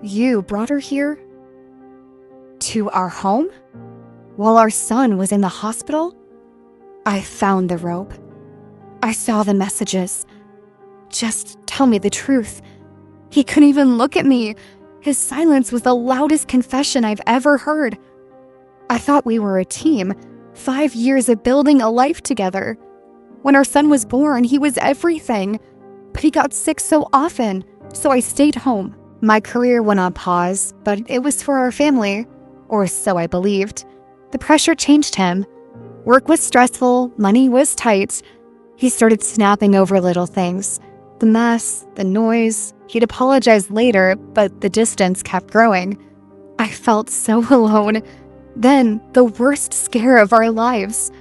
You brought her here? To our home? While our son was in the hospital? I found the robe. I saw the messages. Just tell me the truth. He couldn't even look at me. His silence was the loudest confession I've ever heard. I thought we were a team, 5 years of building a life together. When our son was born, he was everything. But he got sick so often, so I stayed home. My career went on pause, but it was for our family, or so I believed. The pressure changed him. Work was stressful, money was tight. He started snapping over little things. The mess, the noise. He'd apologize later, but the distance kept growing. I felt so alone. Then, the worst scare of our lives.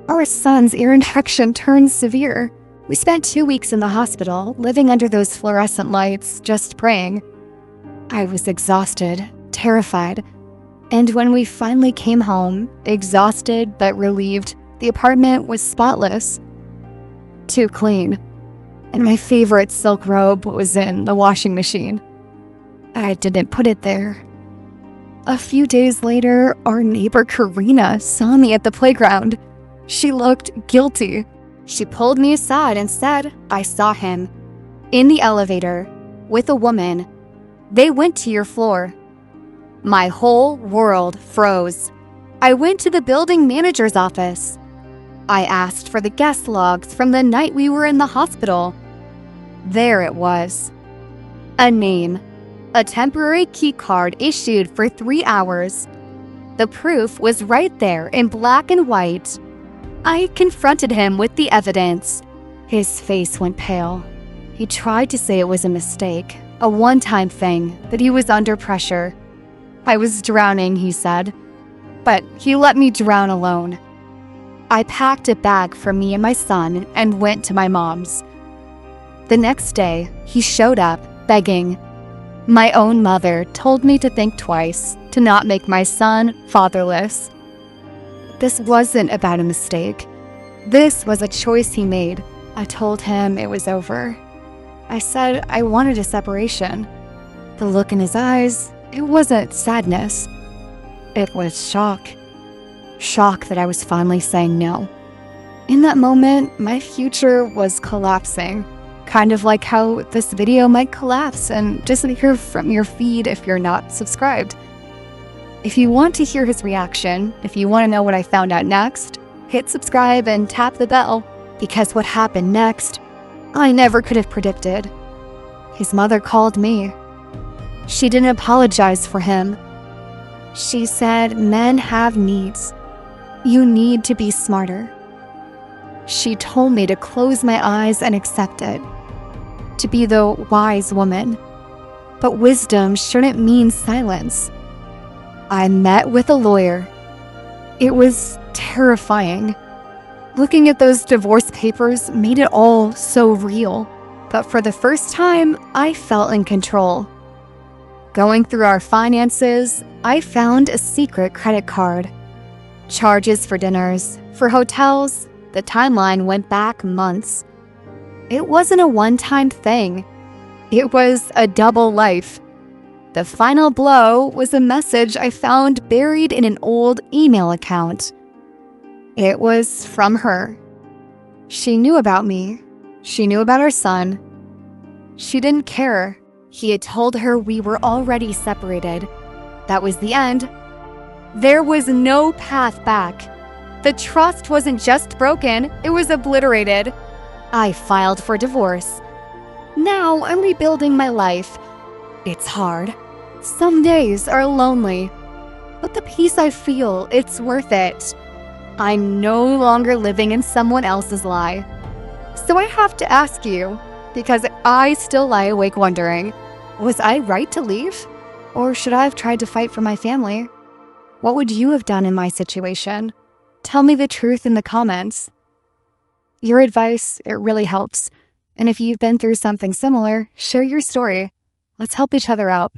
Our son's ear infection turned severe. We spent 2 weeks in the hospital, living under those fluorescent lights, just praying. I was exhausted, terrified. And when we finally came home, exhausted but relieved, the apartment was spotless. Too clean. And my favorite silk robe was in the washing machine. I didn't put it there. A few days later, our neighbor Karina saw me at the playground. She looked guilty. She pulled me aside and said, I saw him. In the elevator, with a woman. They went to your floor. My whole world froze. I went to the building manager's office. I asked for the guest logs from the night we were in the hospital. There it was. A name. A temporary key card issued for 3 hours. The proof was right there in black and white. I confronted him with the evidence. His face went pale. He tried to say it was a mistake, a one-time thing, that he was under pressure. I was drowning, he said, but he let me drown alone. I packed a bag for me and my son and went to my mom's. The next day, he showed up, begging. My own mother told me to think twice, to not make my son fatherless. This wasn't about a mistake. This was a choice he made. I told him it was over. I said I wanted a separation. The look in his eyes, it wasn't sadness. It was shock. Shock that I was finally saying no. In that moment, my future was collapsing. Kind of like how this video might collapse and disappear from your feed if you're not subscribed. If you want to hear his reaction, if you want to know what I found out next, hit subscribe and tap the bell, because what happened next, I never could have predicted. His mother called me. She didn't apologize for him. She said men have needs. You need to be smarter. She told me to close my eyes and accept it. To be the wise woman. But wisdom shouldn't mean silence. I met with a lawyer. It was terrifying. Looking at those divorce papers made it all so real. But for the first time, I felt in control. Going through our finances, I found a secret credit card. Charges for dinners, for hotels. The timeline went back months. It wasn't a one-time thing. It was a double life. The final blow was a message I found buried in an old email account. It was from her. She knew about me. She knew about our son. She didn't care. He had told her we were already separated. That was the end. There was no path back. The trust wasn't just broken, it was obliterated. I filed for divorce. Now I'm rebuilding my life. It's hard. Some days are lonely. But the peace I feel, it's worth it. I'm no longer living in someone else's lie. So I have to ask you, because I still lie awake wondering, was I right to leave? Or should I have tried to fight for my family? What would you have done in my situation? Tell me the truth in the comments. Your advice, it really helps. And if you've been through something similar, share your story. Let's help each other out.